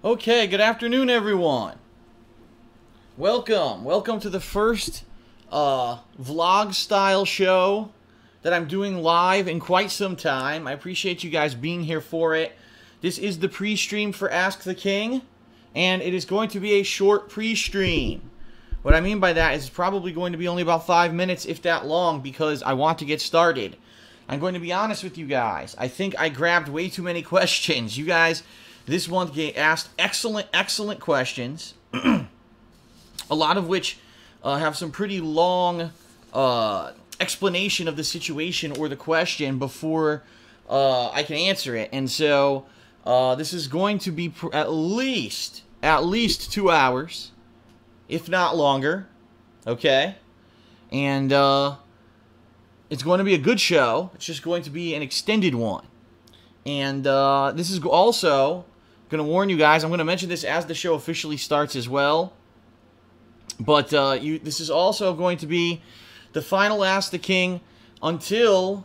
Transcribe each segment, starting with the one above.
Okay, good afternoon, everyone. Welcome to the first vlog-style show that I'm doing live in quite some time. I appreciate you guys being here for it. This is the pre-stream for Ask the King, and it is going to be a short pre-stream. What I mean by that is it's probably going to be only about 5 minutes, if that long, because I want to get started. I'm going to be honest with you guys. I think I grabbed way too many questions. You guys this month asked excellent questions, a lot of which have some pretty long explanation of the situation or the question before I can answer it. And so this is going to be at least 2 hours, if not longer, okay? And it's going to be a good show. It's just going to be an extended one. And this is also going to warn you guys, I'm going to mention this as the show officially starts as well. But this is also going to be the final Ask the King until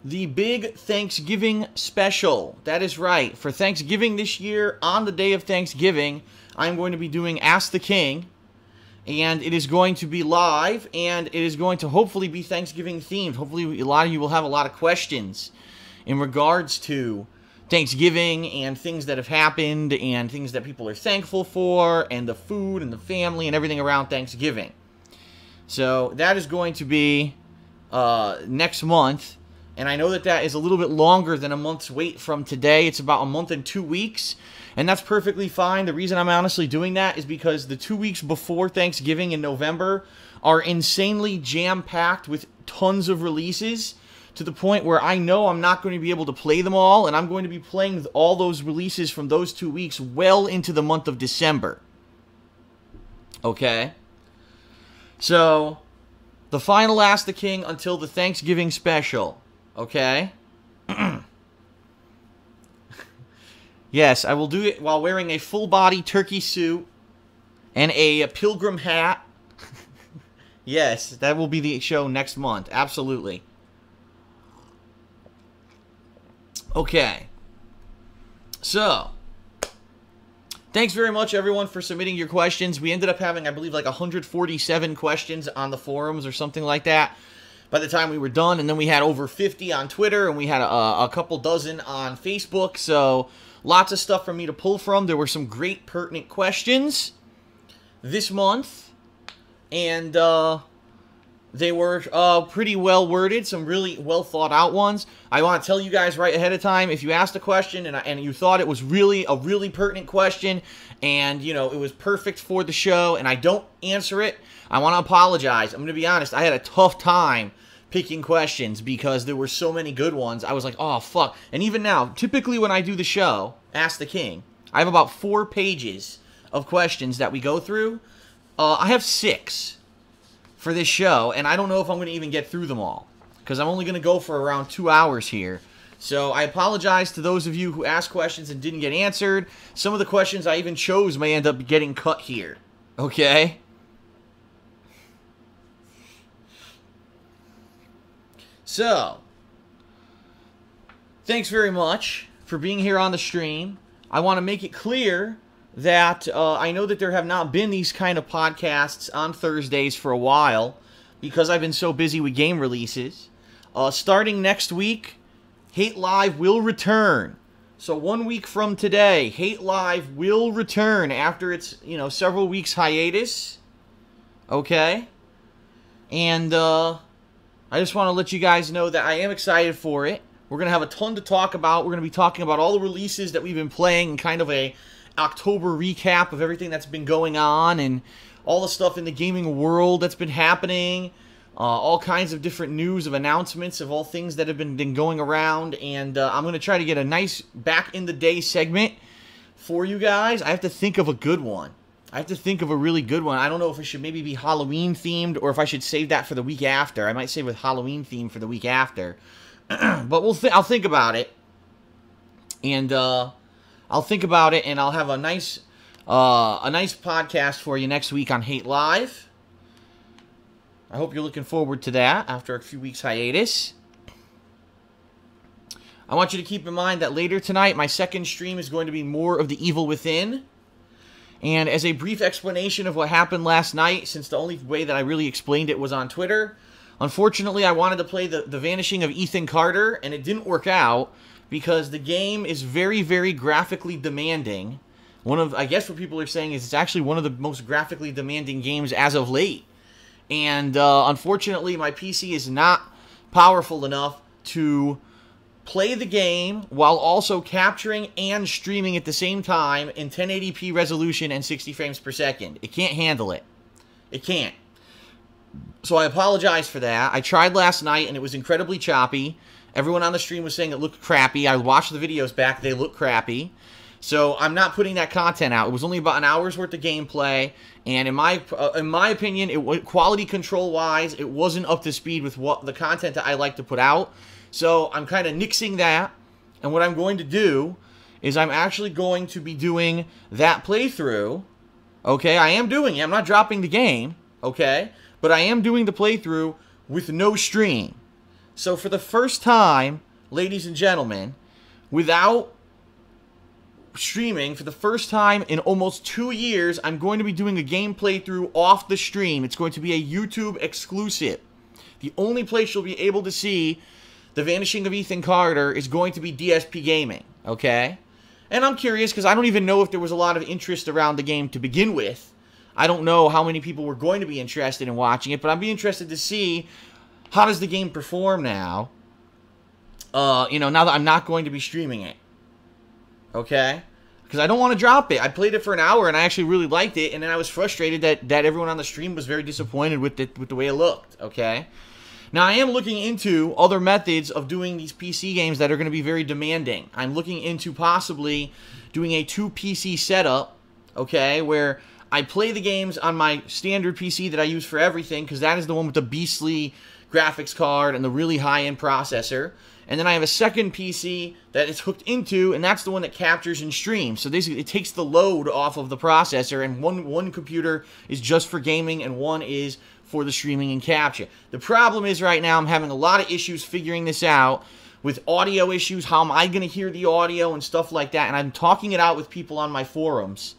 the big Thanksgiving special. That is right. For Thanksgiving this year, on the day of Thanksgiving, I'm going to be doing Ask the King. And it is going to be live, and it is going to hopefully be Thanksgiving themed. Hopefully a lot of you will have a lot of questions in regards to Thanksgiving and things that have happened and things that people are thankful for and the food and the family and everything around Thanksgiving. So that is going to be next month, and I know that is a little bit longer than a month's wait from today. It's about a month and 2 weeks, and that's perfectly fine. The reason I'm honestly doing that is because the 2 weeks before Thanksgiving in November are insanely jam-packed with tons of releases, to the point where I know I'm not going to be able to play them all, and I'm going to be playing all those releases from those 2 weeks well into the month of December. Okay? So, the final Ask the King until the Thanksgiving special. Okay? Yes, I will do it while wearing a full-body turkey suit and a pilgrim hat. Yes, that will be the show next month. Absolutely. Okay, so, thanks very much, everyone, for submitting your questions. We ended up having, I believe, like 147 questions on the forums or something like that by the time we were done, and then we had over 50 on Twitter, and we had a couple dozen on Facebook, so lots of stuff for me to pull from. There were some great pertinent questions this month, and they were pretty well worded, some really well thought out ones. I want to tell you guys right ahead of time, if you asked a question and you thought it was really a really pertinent question, and you know it was perfect for the show, and I don't answer it, I want to apologize. I'm going to be honest, I had a tough time picking questions because there were so many good ones. I was like, oh fuck. And even now, typically when I do the show, Ask the King, I have about 4 pages of questions that we go through. I have 6 for this show, and I don't know if I'm going to even get through them all, because I'm only going to go for around 2 hours here. So I apologize to those of you who asked questions and didn't get answered. Some of the questions I even chose may end up getting cut here. Okay? So, thanks very much for being here on the stream. I want to make it clear that I know that there have not been these kind of podcasts on Thursdays for a while because I've been so busy with game releases. Starting next week, Hate Live will return. So 1 week from today, Hate Live will return after its, several weeks hiatus. Okay? And I just want to let you guys know that I am excited for it. We're going to have a ton to talk about. We're going to be talking about all the releases that we've been playing and kind of a October recap of everything that's been going on and all the stuff in the gaming world that's been happening, all kinds of different news of announcements of all things that have been going around, and I'm going to try to get a nice back-in-the-day segment for you guys. I have to think of a good one. I have to think of a really good one. I don't know if it should maybe be Halloween-themed or if I should save that for the week after. I might save with Halloween-themed for the week after. But I'll think about it. And I'll think about it, and I'll have a nice podcast for you next week on Hate Live. I hope you're looking forward to that after a few weeks hiatus. I want you to keep in mind that later tonight, my second stream is going to be more of The Evil Within. And as a brief explanation of what happened last night, since the only way that I really explained it was on Twitter, unfortunately, I wanted to play the Vanishing of Ethan Carter, and it didn't work out because the game is very, very graphically demanding. I guess what people are saying is it's actually one of the most graphically demanding games as of late. And unfortunately, my PC is not powerful enough to play the game while also capturing and streaming at the same time in 1080p resolution and 60 frames per second. It can't handle it. It can't. So I apologize for that. I tried last night and it was incredibly choppy. Everyone on the stream was saying it looked crappy. I watched the videos back. They look crappy. So I'm not putting that content out. It was only about an hour's worth of gameplay, and in my opinion, quality control-wise, it wasn't up to speed with what the content that I like to put out. So I'm kind of nixing that, and what I'm going to do is I'm actually going to be doing that playthrough. Okay, I am doing it. I'm not dropping the game, okay? But I am doing the playthrough with no stream. So for the first time, ladies and gentlemen, without streaming, for the first time in almost 2 years, I'm going to be doing a game playthrough off the stream. It's going to be a YouTube exclusive. The only place you'll be able to see The Vanishing of Ethan Carter is going to be DSP Gaming, okay? And I'm curious because I don't even know if there was a lot of interest around the game to begin with. I don't know how many people were going to be interested in watching it, but I'd be interested to see how does the game perform now, now that I'm not going to be streaming it. Okay? Because I don't want to drop it. I played it for an hour and I actually really liked it, and then I was frustrated that everyone on the stream was very disappointed with the way it looked. Okay? Now, I am looking into other methods of doing these PC games that are going to be very demanding. I'm looking into possibly doing a 2 PC setup, okay, where I play the games on my standard PC that I use for everything, because that is the one with the beastly graphics card and the really high-end processor. And then I have a second PC that it's hooked into, and that's the one that captures and streams. So basically, it takes the load off of the processor, and one computer is just for gaming, and one is for the streaming and capture. The problem is right now I'm having a lot of issues figuring this out with audio issues. How am I going to hear the audio and stuff like that? And I'm talking it out with people on my forums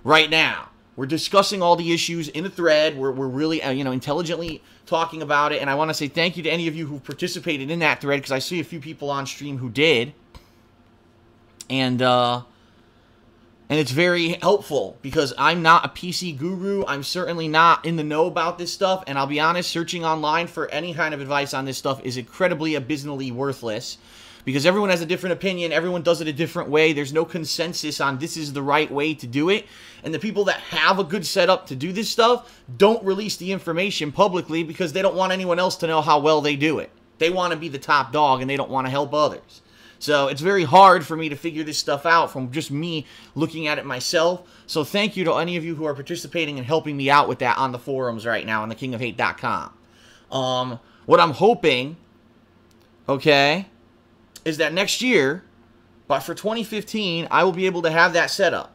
right now. We're discussing all the issues in a thread. We're really, intelligently talking about it. And I want to say thank you to any of you who participated in that thread, because I see a few people on stream who did. And it's very helpful, because I'm not a PC guru. I'm certainly not in the know about this stuff. And I'll be honest, searching online for any kind of advice on this stuff is incredibly abysmally worthless, because everyone has a different opinion. Everyone does it a different way. There's no consensus on this is the right way to do it. And the people that have a good setup to do this stuff don't release the information publicly, because they don't want anyone else to know how well they do it. They want to be the top dog, and they don't want to help others. So it's very hard for me to figure this stuff out from just me looking at it myself. So thank you to any of you who are participating and helping me out with that on the forums right now on thekingofhate.com. What I'm hoping, okay, is that next year, but for 2015, I will be able to have that set up.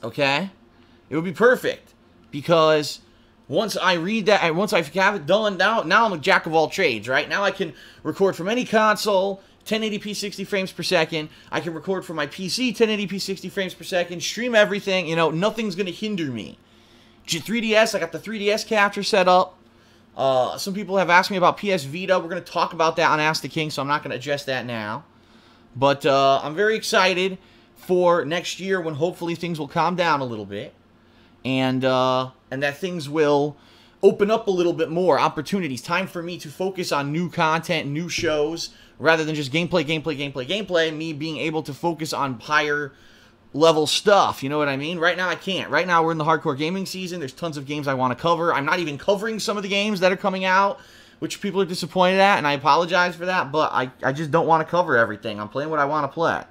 Okay? It would be perfect, because once I read that, and once I have it done, now I'm a jack of all trades, right? Now I can record from any console, 1080p 60 frames per second. I can record from my PC, 1080p 60 frames per second, stream everything. Nothing's going to hinder me. 3DS, I got the 3DS capture set up. Some people have asked me about PS Vita. We're going to talk about that on Ask the King, so I'm not going to address that now. But I'm very excited for next year, when hopefully things will calm down a little bit, and that things will open up a little bit more opportunities. Time for me to focus on new content, new shows, rather than just gameplay. Me being able to focus on higher level stuff, you know what I mean? Right now I can't. Right now we're in the hardcore gaming season. There's tons of games I want to cover. I'm not even covering some of the games that are coming out, which people are disappointed at, and I apologize for that, but I just don't want to cover everything. I'm playing what I want to play,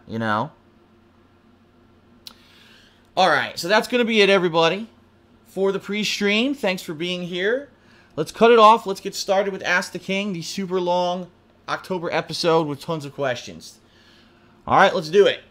Alright, so that's going to be it, everybody, for the pre-stream. Thanks for being here. Let's cut it off. Let's get started with Ask the King, the super long October episode with tons of questions. Alright, let's do it.